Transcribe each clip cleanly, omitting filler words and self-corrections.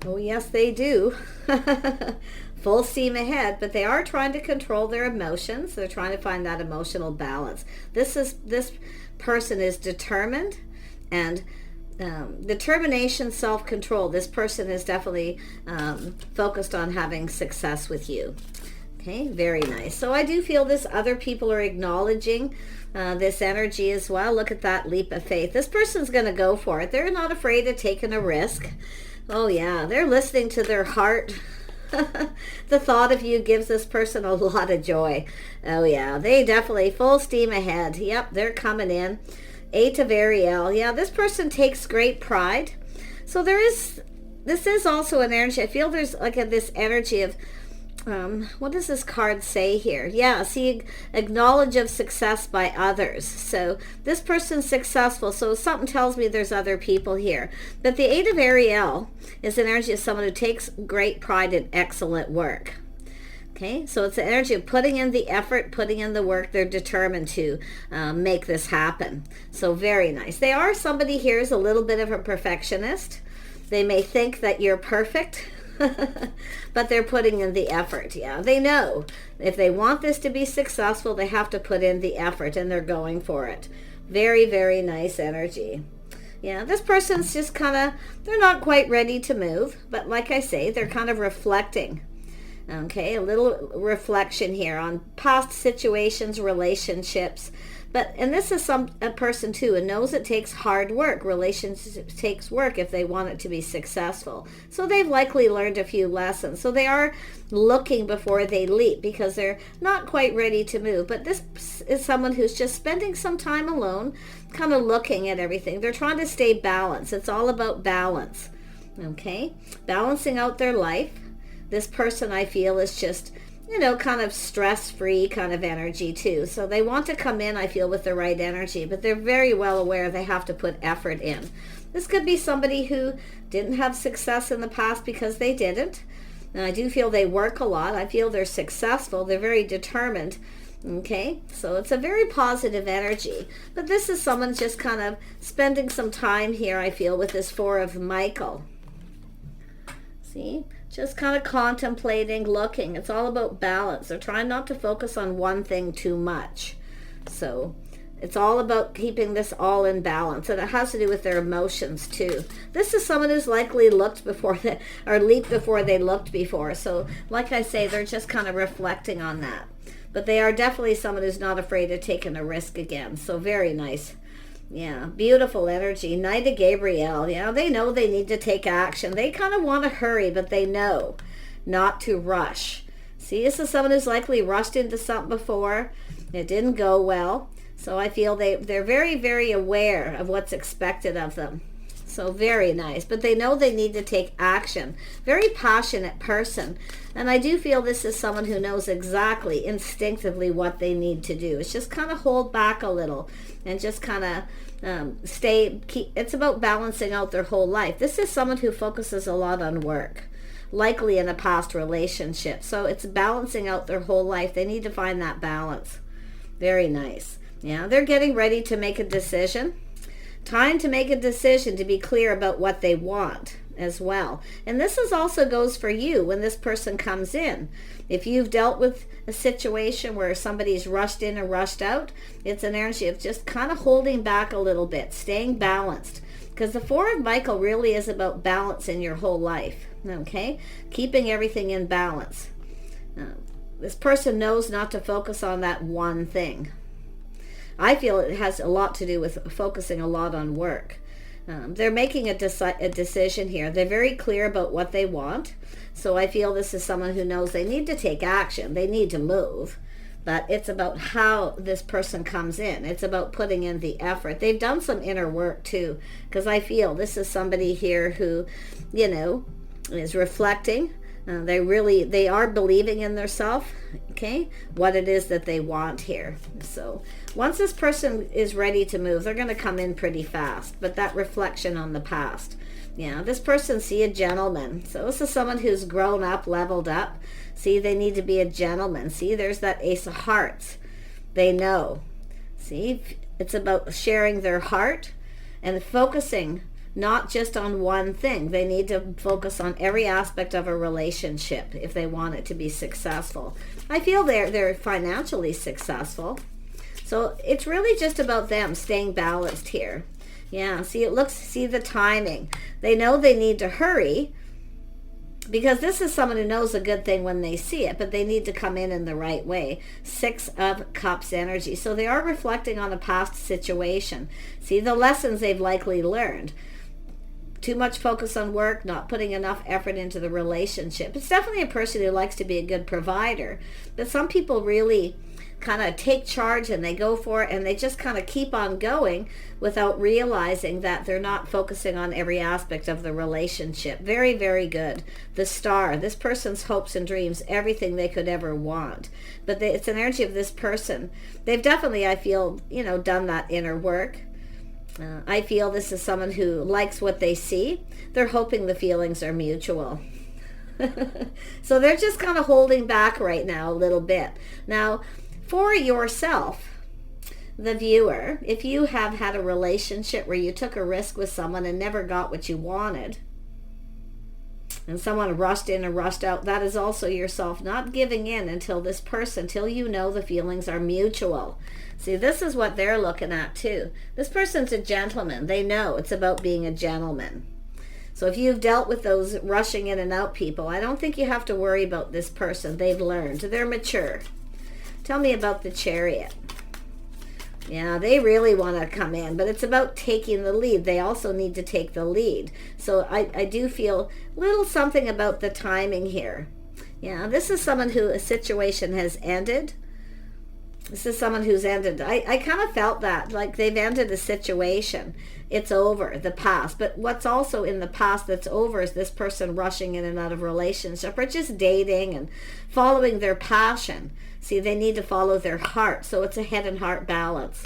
Oh, yes, they do. Full steam ahead, but they are trying to control their emotions. They're trying to find that emotional balance. This person is determined, and determination, self-control. This person is definitely focused on having success with you. Okay, very nice. So I do feel this other people are acknowledging this energy as well. Look at that leap of faith. This person's going to go for it. They're not afraid of taking a risk. Oh yeah, they're listening to their heart. The thought of you gives this person a lot of joy. Oh yeah, they definitely full steam ahead. Yep, they're coming in. 8 of Ariel. Yeah, this person takes great pride. So this is also an energy. I feel there's like this energy of, what does this card say here? Yeah, see, acknowledge of success by others. So this person's successful. So something tells me there's other people here. But the 8 of Ariel is an energy of someone who takes great pride in excellent work. Okay, so it's the energy of putting in the effort, putting in the work. They're determined to make this happen. So very nice. They are somebody here who's a little bit of a perfectionist. They may think that you're perfect, but they're putting in the effort. Yeah, they know if they want this to be successful, they have to put in the effort, and they're going for it. Very, very nice energy. Yeah, this person's just kind of, they're not quite ready to move, but like I say, they're kind of reflecting. Okay, a little reflection here on past situations, relationships. And this is a person too who knows it takes hard work. Relationships takes work if they want it to be successful. So they've likely learned a few lessons. So they are looking before they leap because they're not quite ready to move. But this is someone who's just spending some time alone, kind of looking at everything. They're trying to stay balanced. It's all about balance. Okay, balancing out their life. This person, I feel, is just, kind of stress-free kind of energy too. So they want to come in, I feel, with the right energy, but they're very well aware they have to put effort in. This could be somebody who didn't have success in the past because they didn't. And I do feel they work a lot. I feel they're successful. They're very determined. Okay, so it's a very positive energy. But this is someone just kind of spending some time here, I feel, with this 4 of Michael. See? Just kind of contemplating, looking. It's all about balance. They're trying not to focus on one thing too much. So it's all about keeping this all in balance. And it has to do with their emotions too. This is someone who's likely leaped before they looked before. So like I say, they're just kind of reflecting on that. But they are definitely someone who's not afraid of taking a risk again. So very nice. Yeah, beautiful energy. Knight of Gabriel. Yeah, they know they need to take action. They kind of want to hurry, but they know not to rush. See, this is someone who's likely rushed into something before. It didn't go well. So I feel they're very, very aware of what's expected of them. So very nice. But they know they need to take action. Very passionate person. And I do feel this is someone who knows exactly, instinctively, what they need to do. It's just kind of hold back a little and just kind of it's about balancing out their whole life. This is someone who focuses a lot on work, likely in a past relationship. So it's balancing out their whole life. They need to find that balance. Very nice. Yeah, they're getting ready to make a decision. Time to make a decision, to be clear about what they want as well. And this also goes for you when this person comes in. If you've dealt with a situation where somebody's rushed in and rushed out, it's an energy of just kind of holding back a little bit, staying balanced. Because the 4 of Michael really is about balance in your whole life. Okay? Keeping everything in balance. This person knows not to focus on that one thing. I feel it has a lot to do with focusing a lot on work. They're making a decision here. They're very clear about what they want. So I feel this is someone who knows they need to take action. They need to move. But it's about how this person comes in. It's about putting in the effort. They've done some inner work too. Because I feel this is somebody here who, is reflecting. They are believing in themselves, okay, what it is that they want here. So once this person is ready to move, they're going to come in pretty fast. But that reflection on the past. Yeah, this person, see, a gentleman. So this is someone who's grown up, leveled up. See, they need to be a gentleman. See, there's that Ace of Hearts. They know. See, it's about sharing their heart and focusing not just on one thing. They need to focus on every aspect of a relationship if they want it to be successful. I feel they're financially successful. So it's really just about them staying balanced here. Yeah, see the timing. They know they need to hurry, because this is someone who knows a good thing when they see it, but they need to come in the right way. 6 of Cups energy. So they are reflecting on a past situation. See the lessons they've likely learned. Too much focus on work, not putting enough effort into the relationship. It's definitely a person who likes to be a good provider, but some people really kind of take charge and they go for it, and they just kind of keep on going without realizing that they're not focusing on every aspect of the relationship. Very, very good. The Star, this person's hopes and dreams, everything they could ever want. But it's an energy of this person. They've definitely, I feel, done that inner work. I feel this is someone who likes what they see. They're hoping the feelings are mutual. So they're just kind of holding back right now a little bit. Now, for yourself, the viewer, if you have had a relationship where you took a risk with someone and never got what you wanted, and someone rushed in and rushed out, that is also yourself not giving in until you know the feelings are mutual. See, this is what they're looking at too. This person's a gentleman. They know it's about being a gentleman. So if you've dealt with those rushing in and out people, I don't think you have to worry about this person. They've learned. They're mature. Tell me about the Chariot. Yeah, they really want to come in, but it's about taking the lead. They also need to take the lead. So I do feel a little something about the timing here. Yeah, this is someone who a situation has ended. This is someone who's ended. I kind of felt that, like they've ended a situation. It's over, the past. But what's also in the past that's over is this person rushing in and out of relationship, or just dating and following their passion. See, they need to follow their heart. So it's a head and heart balance.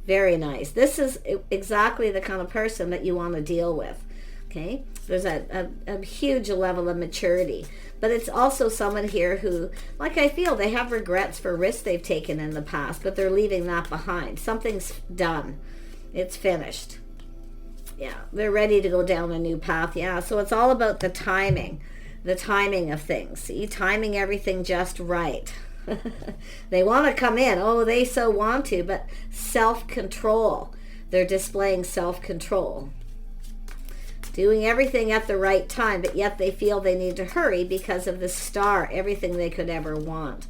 Very nice. This is exactly the kind of person that you want to deal with. Okay? There's a huge level of maturity. But it's also someone here who, like I feel, they have regrets for risks they've taken in the past, but they're leaving that behind. Something's done. It's finished. Yeah, they're ready to go down a new path. Yeah, so it's all about the timing of things. See, timing everything just right. They want to come in. Oh, they so want to, but self-control. They're displaying self-control. Doing everything at the right time, but yet they feel they need to hurry because of the Star, everything they could ever want.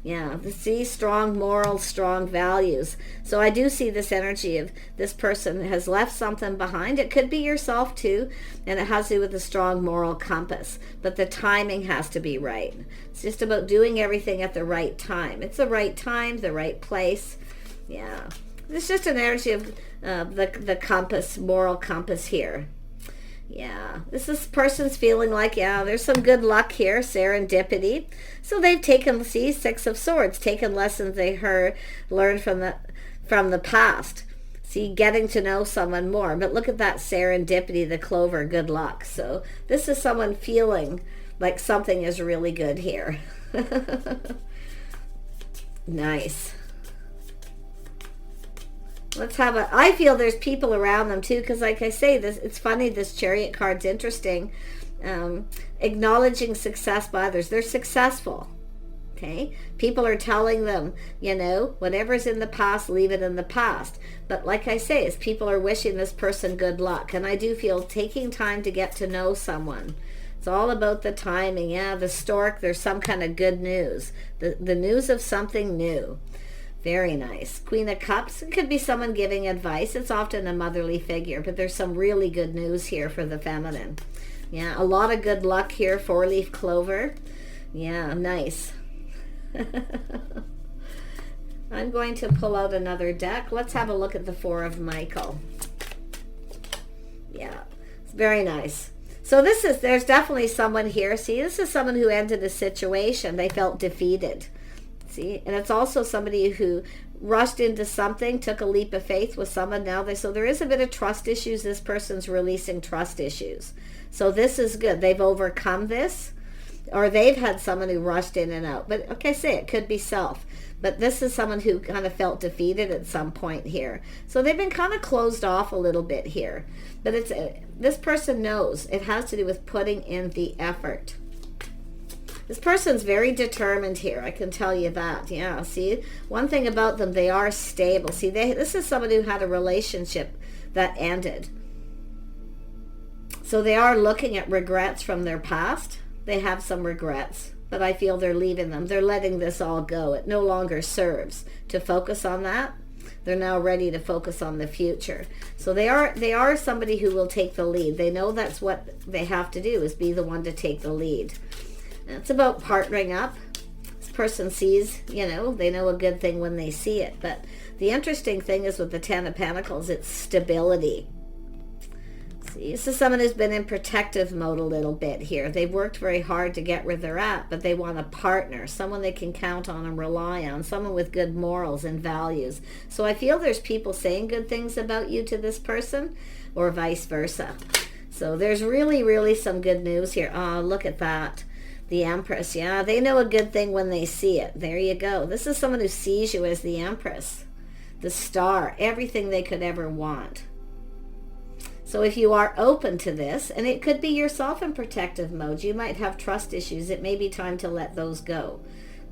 Yeah, see, strong morals, strong values. So I do see this energy of this person has left something behind. It could be yourself too, and it has to do with a strong moral compass. But the timing has to be right. It's just about doing everything at the right time. It's the right time, the right place. Yeah, it's just an energy of the compass, moral compass here. Yeah, this person's feeling like, yeah, there's some good luck here, serendipity. So they've taken, see, 6 of Swords, taken lessons they learned from the past. See, getting to know someone more. But look at that serendipity, the clover, good luck. So this is someone feeling like something is really good here. Nice. Let's have I feel there's people around them too, because like I say, it's funny, this Chariot card's interesting. Acknowledging success by others. They're successful. Okay? People are telling them, whatever's in the past, leave it in the past. But like I say, is people are wishing this person good luck. And I do feel taking time to get to know someone. It's all about the timing. Yeah, the Stork, there's some kind of good news. The news of something new. Very nice. Queen of Cups. It could be someone giving advice. It's often a motherly figure, but there's some really good news here for the feminine. Yeah, a lot of good luck here. 4-leaf clover. Yeah, nice. I'm going to pull out another deck. Let's have a look at the 4 of Michael. Yeah, it's very nice. So there's definitely someone here. See, this is someone who ended a situation. They felt defeated. See, and it's also somebody who rushed into something, took a leap of faith with someone. So there is a bit of trust issues. This person's releasing trust issues. So this is good. They've overcome this. or they've had someone who rushed in and out. But like I say, it could be self. But this is someone who kind of felt defeated at some point here. So they've been kind of closed off a little bit here. But it's this person knows it has to do with putting in the effort. This person's very determined here, I can tell you that. Yeah, see, one thing about them, they are stable. See, this is someone who had a relationship that ended. So they are looking at regrets from their past. They have some regrets, but I feel they're leaving them. They're letting this all go. It no longer serves to focus on that. They're now ready to focus on the future. So they are somebody who will take the lead. They know that's what they have to do, is be the one to take the lead. And it's about partnering up. This person sees, they know a good thing when they see it. But the interesting thing is with the Ten of Pentacles, it's stability. See, this is someone who's been in protective mode a little bit here. They've worked very hard to get where they're at, but they want a partner, someone they can count on and rely on, someone with good morals and values. So I feel there's people saying good things about you to this person, or vice versa. So there's really, really some good news here. Oh, look at that. The Empress. Yeah, they know a good thing when they see it. There you go. This is someone who sees you as the Empress, the star, everything they could ever want. So if you are open to this, and it could be yourself in protective mode, you might have trust issues. It may be time to let those go.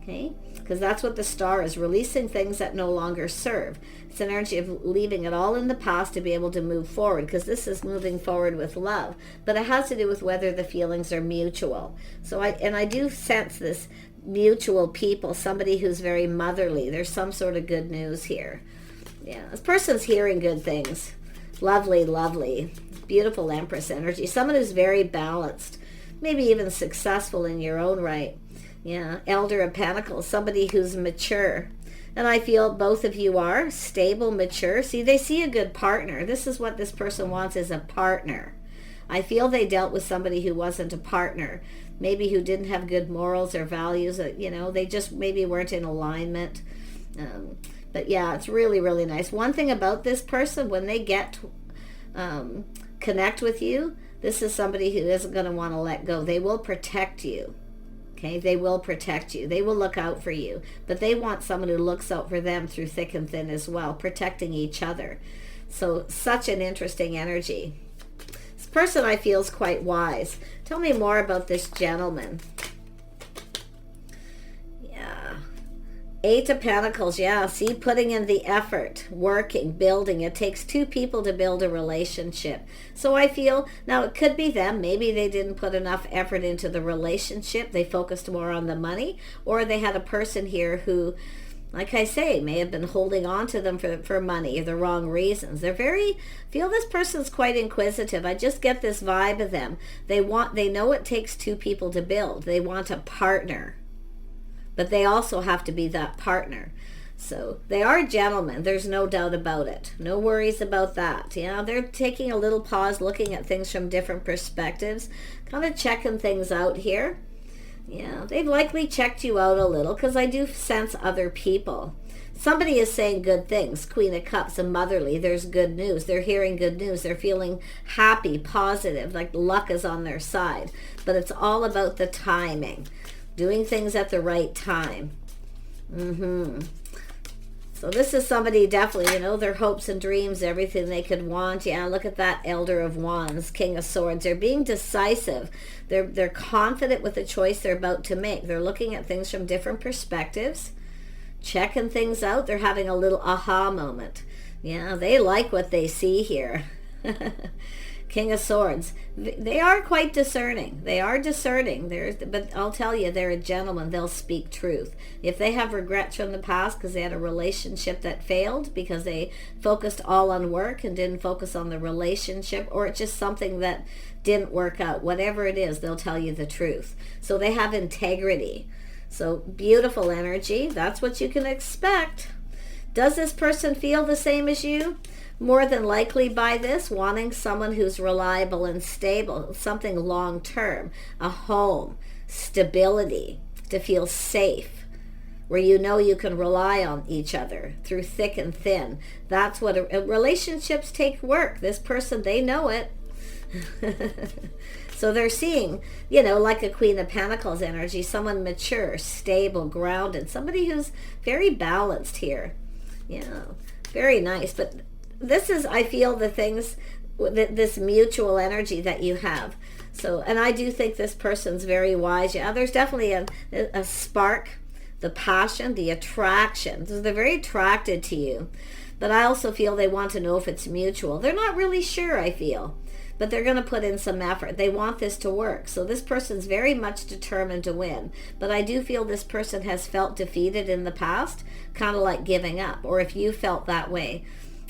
Okay? Because that's what the star is, releasing things that no longer serve. It's an energy of leaving it all in the past to be able to move forward, because this is moving forward with love. But it has to do with whether the feelings are mutual. So I do sense this mutual people, somebody who's very motherly. There's some sort of good news here. Yeah, this person's hearing good things. Lovely, lovely, beautiful Empress energy. Someone who's very balanced, maybe even successful in your own right. Yeah, Elder of Pentacles, somebody who's mature. And I feel both of you are stable, mature. See, they see a good partner. This is what this person wants, is a partner. I feel they dealt with somebody who wasn't a partner, maybe who didn't have good morals or values. They just maybe weren't in alignment. But yeah, it's really, really nice. One thing about this person, when they get connect with you, this is somebody who isn't going to want to let go. They will protect you. Okay, they will protect you. They will look out for you. But they want someone who looks out for them through thick and thin as well, protecting each other. So such an interesting energy. This person I feel is quite wise. Tell me more about this gentleman. Eight of Pentacles, yeah, see, putting in the effort, working, building. It takes two people to build a relationship. So I feel, now it could be them. Maybe they didn't put enough effort into the relationship. They focused more on the money. Or they had a person here who, like I say, may have been holding on to them for money or the wrong reasons. Feel this person's quite inquisitive. I just get this vibe of them. They know it takes two people to build. They want a partner. But they also have to be that partner. So they are gentlemen. There's no doubt about it. No worries about that. They're taking a little pause, looking at things from different perspectives, kind of checking things out here. Yeah, they've likely checked you out a little, because I do sense other people. Somebody is saying good things. Queen of Cups and motherly. There's good news. They're hearing good news. They're feeling happy, positive, like luck is on their side. But it's all about the timing. Doing things at the right time. So this is somebody definitely, their hopes and dreams, everything they could want. Yeah, look at that Elder of Wands, King of Swords. They're being decisive. They're confident with the choice they're about to make. They're looking at things from different perspectives, checking things out. They're having a little aha moment. Yeah, they like what they see here. King of Swords. They are quite discerning. They are discerning. But I'll tell you, they're a gentleman. They'll speak truth. If they have regrets from the past because they had a relationship that failed, because they focused all on work and didn't focus on the relationship, or it's just something that didn't work out, whatever it is, they'll tell you the truth. So they have integrity. So beautiful energy. That's what you can expect. Does this person feel the same as you? More than likely by this, wanting someone who's reliable and stable, something long-term, a home, stability, to feel safe, where you can rely on each other through thick and thin. That's what relationships take work. This person, they know it. So they're seeing, you know, like a Queen of Pentacles energy, someone mature, stable, grounded, somebody who's very balanced here. Yeah, very nice. But this is, I feel, the things, this mutual energy that you have. So, and I do think this person's very wise. Yeah, there's definitely a spark, the passion, the attraction. So they're very attracted to you. But I also feel they want to know if it's mutual. They're not really sure, I feel. But they're going to put in some effort. They want this to work. So this person's very much determined to win. But I do feel this person has felt defeated in the past, kind of like giving up. Or if you felt that way,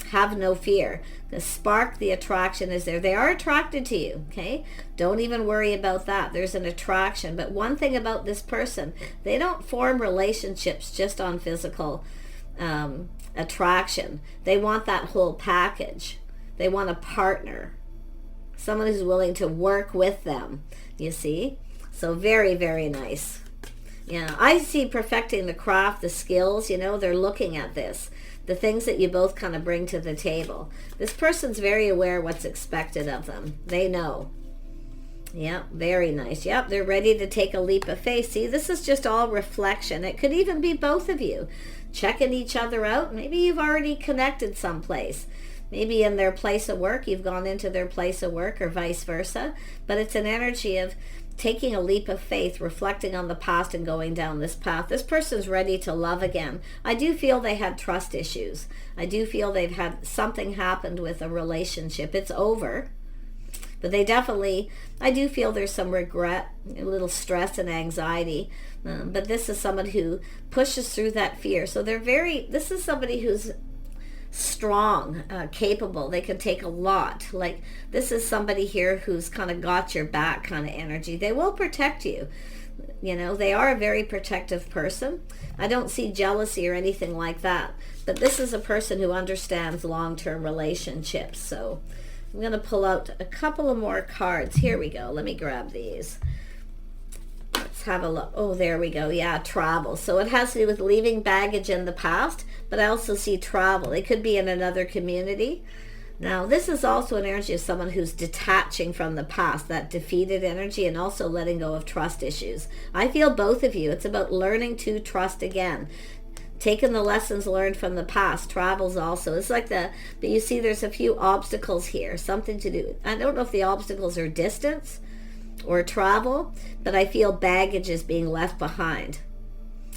have no fear. The spark, the attraction is there. They are attracted to you, okay? Don't even worry about that. There's an attraction. But one thing about this person, they don't form relationships just on physical attraction. They want that whole package. They want a partner, someone who's willing to work with them, you see? So very, very nice. Yeah, I see perfecting the craft, the skills, you know, they're looking at this. The things that you both kind of bring to the table. This person's very aware what's expected of them. They know. Yep, very nice. Yep, they're ready to take a leap of faith. See, this is just all reflection. It could even be both of you checking each other out. Maybe you've already connected someplace. Maybe in their place of work, you've gone into their place of work, or vice versa. But it's an energy of taking a leap of faith, reflecting on the past and going down this path. This person's ready to love again. I do feel they had trust issues. I do feel they've had something happened with a relationship. It's over. But they definitely, I do feel there's some regret, a little stress and anxiety. But this is someone who pushes through that fear. So this is somebody who's strong, capable. They can take a lot. Like, this is somebody here who's kind of got your back kind of energy. They will protect you. You know, they are a very protective person. I don't see jealousy or anything like that. But this is a person who understands long-term relationships. So I'm going to pull out a couple of more cards. Here we go. Let me grab these. Let's have a look. Oh, there we go. Yeah, travel. So it has to do with leaving baggage in the past, but I also see travel. They could be in another community. Now, this is also an energy of someone who's detaching from the past, that defeated energy, and also letting go of trust issues. I feel both of you. It's about learning to trust again. Taking the lessons learned from the past. Travels also. It's like but you see there's a few obstacles here. Something to do. I don't know if the obstacles are distance or travel, but I feel baggage is being left behind.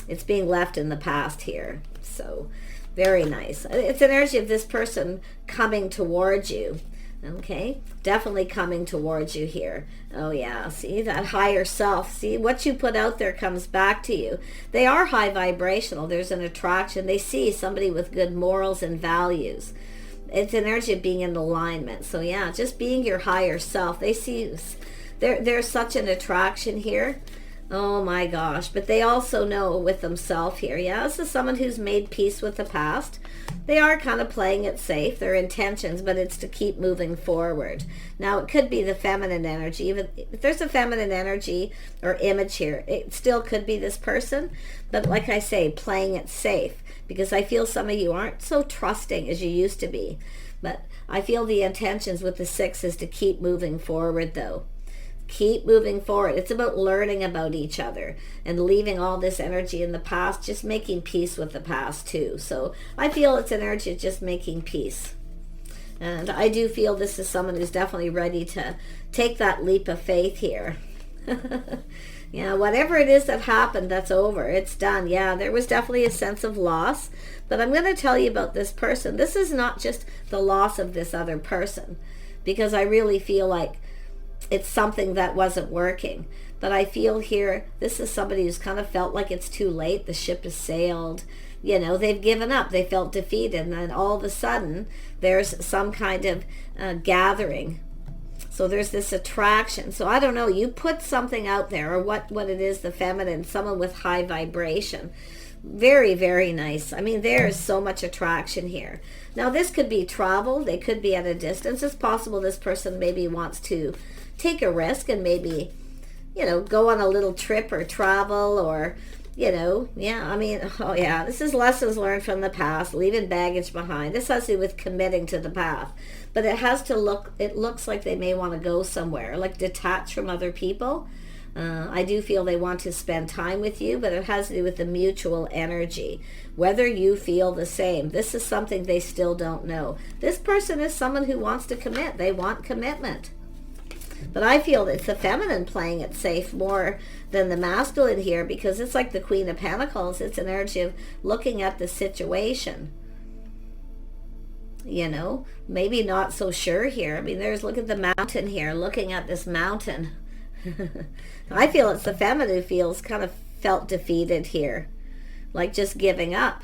It's being left in the past here. So very nice. It's an energy of this person coming towards you. Okay, definitely coming towards you here. Oh yeah, see that higher self. See, what you put out there comes back to you. They are high vibrational. There's an attraction. They see somebody with good morals and values. It's an energy of being in alignment. So yeah, just being your higher self. They see there's such an attraction here. Oh my gosh. But they also know with themselves here. Yeah, this is someone who's made peace with the past. They are kind of playing it safe, their intentions, but it's to keep moving forward. Now, it could be the feminine energy. Even if there's a feminine energy or image here, it still could be this person. But like I say, playing it safe, because I feel some of you aren't so trusting as you used to be. But I feel the intentions with the 6 is to keep moving forward, though. Keep moving forward. It's about learning about each other and leaving all this energy in the past, just making peace with the past too. So I feel it's an energy of just making peace. And I do feel this is someone who's definitely ready to take that leap of faith here. Yeah, whatever it is that happened, that's over. It's done. Yeah, there was definitely a sense of loss. But I'm going to tell you about this person. This is not just the loss of this other person, because I really feel like it's something that wasn't working. But I feel here, this is somebody who's kind of felt like it's too late. The ship has sailed. You know, they've given up. They felt defeated. And then all of a sudden, there's some kind of gathering. So there's this attraction. So I don't know. You put something out there, or what it is, the feminine, someone with high vibration. Very, very nice. I mean, there's so much attraction here. Now, this could be travel. They could be at a distance. It's possible this person maybe wants to take a risk and maybe, you know, go on a little trip or travel, or Yeah, I mean, oh yeah, this is lessons learned from the past, leaving baggage behind. This has to do with committing to the path. But it looks like they may want to go somewhere, like detach from other people. I do feel they want to spend time with you, but it has to do with the mutual energy. Whether you feel the same. This is something they still don't know. This person is someone who wants to commit. They want commitment. But I feel it's the feminine playing it safe more than the masculine here, because it's like the Queen of Pentacles. It's an energy of looking at the situation. Maybe not so sure here. I mean, look at the mountain here, looking at this mountain. I feel it's the feminine who feels kind of felt defeated here, like just giving up,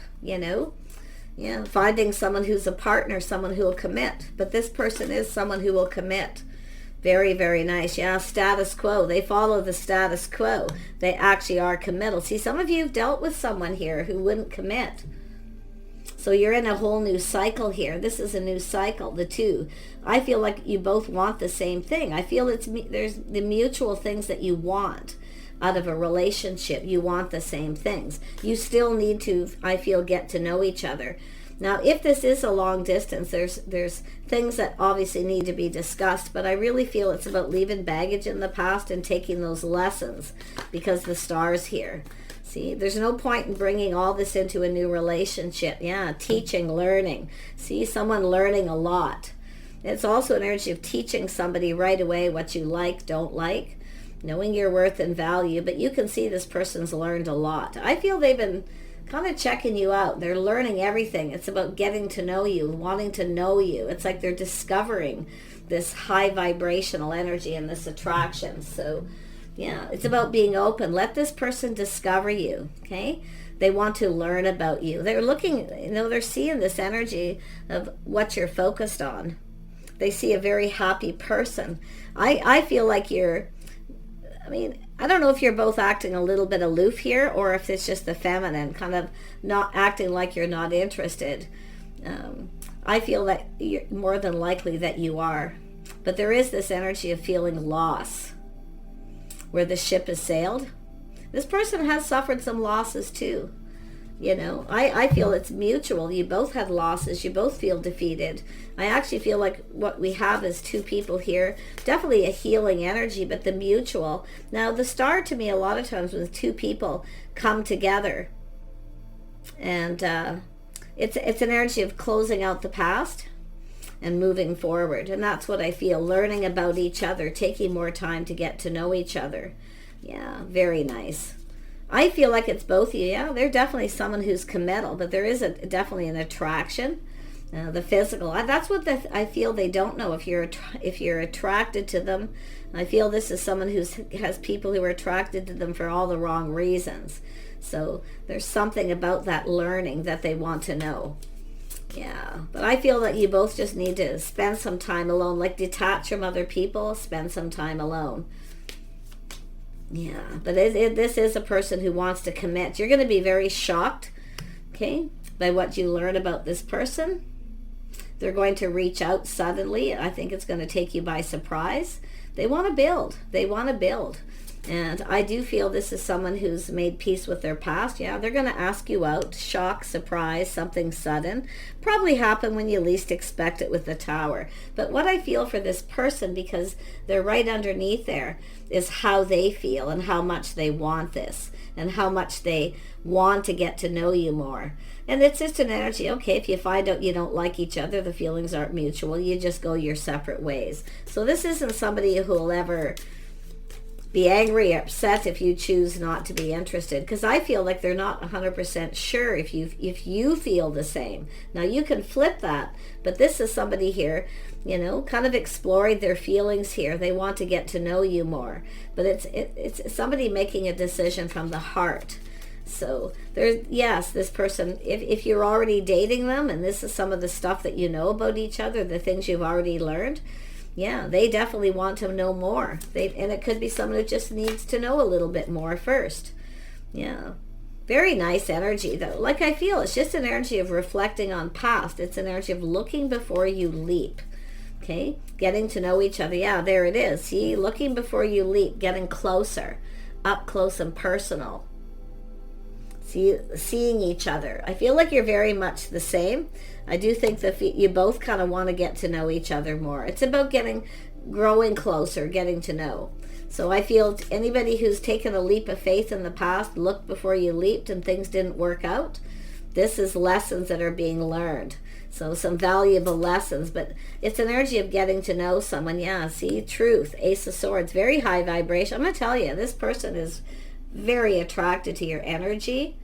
finding someone who's a partner, someone who will commit. But this person is someone who will commit. Very, very nice. Yeah, status quo. They follow the status quo. They actually are committal. See, some of you have dealt with someone here who wouldn't commit. So you're in a whole new cycle here. This is a new cycle, the two. I feel like you both want the same thing. I feel there's the mutual things that you want out of a relationship. You want the same things. You still need to, I feel, get to know each other. Now, if this is a long distance, there's things that obviously need to be discussed, but I really feel it's about leaving baggage in the past and taking those lessons, because the star's here. See, there's no point in bringing all this into a new relationship. Yeah, teaching, learning. See, someone learning a lot. It's also an energy of teaching somebody right away what you like, don't like, knowing your worth and value, but you can see this person's learned a lot. I feel they've been kind of checking you out. They're learning everything. It's about getting to know you, wanting to know you. It's like they're discovering this high vibrational energy and this attraction. So yeah, it's about being open. Let this person discover you, okay? They want to learn about you. They're looking, they're seeing this energy of what you're focused on. They see a very happy person. I feel like I don't know if you're both acting a little bit aloof here, or if it's just the feminine kind of not acting like you're not interested. I feel that you're more than likely that you are. But there is this energy of feeling loss, where the ship has sailed. This person has suffered some losses too. I feel it's mutual. You both had losses. You both feel defeated. I actually feel like what we have is two people here. Definitely a healing energy, but the mutual. Now, the star to me, a lot of times when two people come together, and it's an energy of closing out the past and moving forward. And that's what I feel, learning about each other, taking more time to get to know each other. Yeah, very nice. I feel like it's both of you. Yeah, they're definitely someone who's committal, but there is definitely an attraction, the physical. That's what I feel they don't know. If you're attracted to them, I feel this is someone who has people who are attracted to them for all the wrong reasons. So there's something about that learning that they want to know. Yeah, but I feel that you both just need to spend some time alone, like detach from other people, spend some time alone. Yeah, but this is a person who wants to commit. You're going to be very shocked, okay, by what you learn about this person. They're going to reach out suddenly. I think it's going to take you by surprise. They want to build. They want to build. And I do feel this is someone who's made peace with their past. Yeah, they're going to ask you out. Shock, surprise, something sudden. Probably happen when you least expect it with the Tower. But what I feel for this person, because they're right underneath there, is how they feel and how much they want this and how much they want to get to know you more. And it's just an energy, okay, if you find out you don't like each other, the feelings aren't mutual, you just go your separate ways. So this isn't somebody who will ever be angry or upset if you choose not to be interested, because I feel like they're not 100% sure if you feel the same. Now you can flip that, but this is somebody here, kind of exploring their feelings here. They want to get to know you more, but it's somebody making a decision from the heart. So yes, this person, if you're already dating them and this is some of the stuff that you know about each other, the things you've already learned, yeah, they definitely want to know more. And it could be someone who just needs to know a little bit more first. Yeah. Very nice energy, though. Like, I feel it's just an energy of reflecting on past. It's an energy of looking before you leap. Okay? Getting to know each other. Yeah, there it is. See? Looking before you leap. Getting closer. Up close and personal. seeing each other. I feel like you're very much the same. I do think that you both kind of want to get to know each other more. It's about growing closer, getting to know. So I feel anybody who's taken a leap of faith in the past, look before you leaped and things didn't work out. This is lessons that are being learned. So some valuable lessons, but it's an energy of getting to know someone. Yeah, see, truth, Ace of Swords, very high vibration. I'm going to tell you, this person is very attracted to your energy.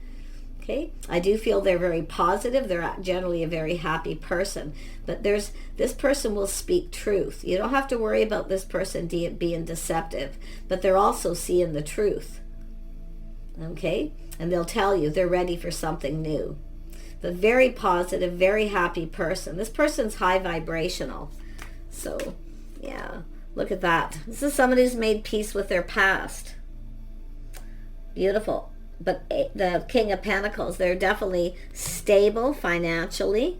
Okay, I do feel they're very positive. They're generally a very happy person, but this person will speak truth. You don't have to worry about this person being deceptive, but they're also seeing the truth. Okay, and they'll tell you they're ready for something new. But very positive, very happy person. This person's high vibrational. So, yeah, look at that. This is someone who's made peace with their past. Beautiful. But the King of Pentacles, they're definitely stable financially.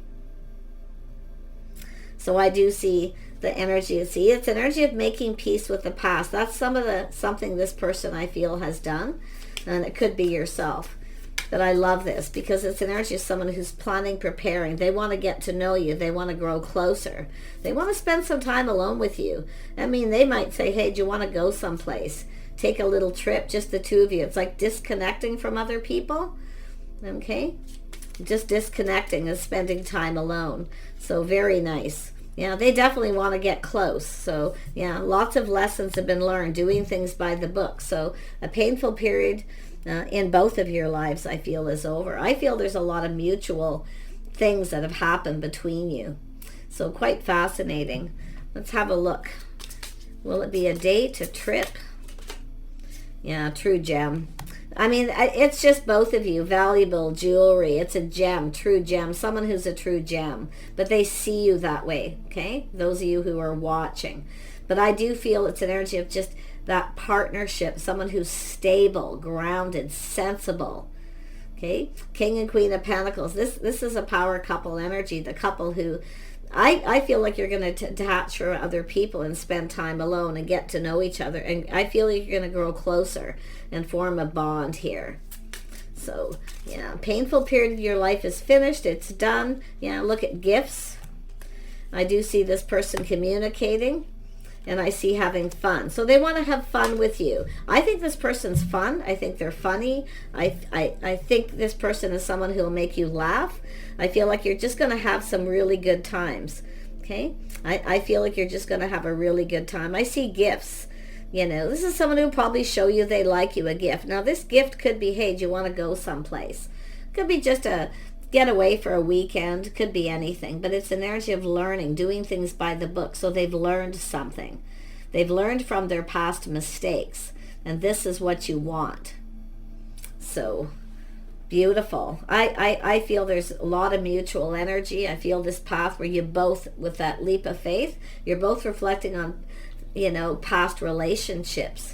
So I do see the energy. See, it's an energy of making peace with the past. That's something this person I feel has done. And it could be yourself. But I love this because it's an energy of someone who's planning, preparing. They want to get to know you. They want to grow closer. They want to spend some time alone with you. I mean, they might say, hey, do you want to go someplace? Take a little trip, just the two of you. It's like disconnecting from other people. Okay? Just disconnecting and spending time alone. So very nice. Yeah, they definitely want to get close. So, yeah, lots of lessons have been learned, doing things by the book. So a painful period in both of your lives, I feel, is over. I feel there's a lot of mutual things that have happened between you. So quite fascinating. Let's have a look. Will it be a date, a trip? Yeah, true gem. I mean, it's just both of you. Valuable jewelry. It's a gem, true gem. Someone who's a true gem. But they see you that way, okay? Those of you who are watching. But I do feel it's an energy of just that partnership. Someone who's stable, grounded, sensible. Okay? King and Queen of Pentacles. This is a power couple energy. The couple who... I feel like you're going to detach from other people and spend time alone and get to know each other. And I feel like you're going to grow closer and form a bond here. So, yeah, painful period of your life is finished. It's done. Yeah, look at gifts. I do see this person communicating. And I see having fun. So they want to have fun with you. I think this person's fun. I think they're funny. I think this person is someone who will make you laugh. I feel like you're just going to have some really good times. Okay? I feel like you're just going to have a really good time. I see gifts. You know, this is someone who will probably show you they like you a gift. Now, this gift could be, hey, do you want to go someplace? Could be just a get away for a weekend, could be anything, but it's an energy of learning, doing things by the book. So they've learned something. They've learned from their past mistakes, and this is what you want. So beautiful. I feel there's a lot of mutual energy. I feel this path where you both, with that leap of faith, you're both reflecting on, you know, past relationships.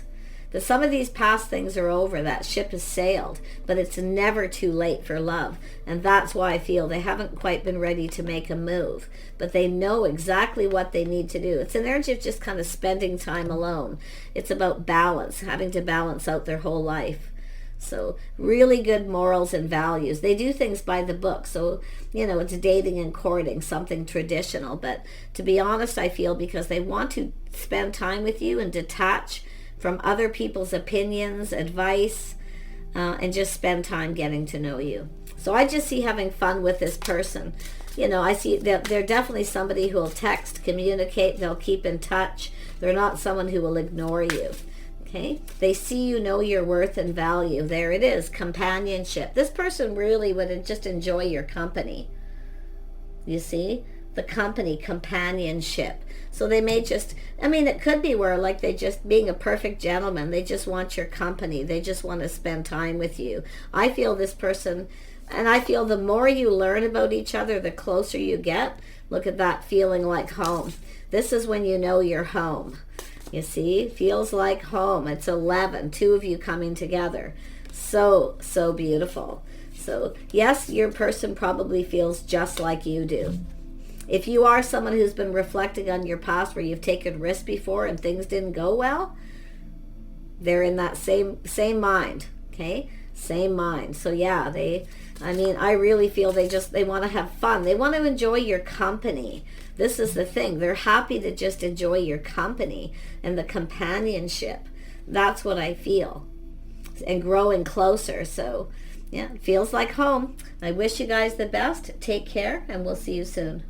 But some of these past things are over. That ship has sailed, but it's never too late for love. And that's why I feel they haven't quite been ready to make a move, but they know exactly what they need to do. It's an energy of just kind of spending time alone. It's about balance, having to balance out their whole life. So really good morals and values. They do things by the book. So, you know, it's dating and courting, something traditional. But to be honest, I feel because they want to spend time with you and detach from other people's opinions, advice, and just spend time getting to know you. So I just see having fun with this person. You know, I see that they're definitely somebody who will text, communicate, they'll keep in touch. They're not someone who will ignore you. Okay? They see you, know your worth and value. There it is, companionship. This person really would just enjoy your company. You see? The company, companionship. So they may just, I mean, it could be where, like, they just, being a perfect gentleman, they just want your company. They just want to spend time with you. I feel this person, and I feel the more you learn about each other, the closer you get. Look at that, feeling like home. This is when you know you're home. You see, feels like home. It's 11, two of you coming together. So, so beautiful. So, yes, your person probably feels just like you do. If you are someone who's been reflecting on your past where you've taken risks before and things didn't go well, they're in that same mind, okay? Same mind. So yeah, I really feel they want to have fun. They want to enjoy your company. This is the thing. They're happy to just enjoy your company and the companionship. That's what I feel. And growing closer. So yeah, it feels like home. I wish you guys the best. Take care, and we'll see you soon.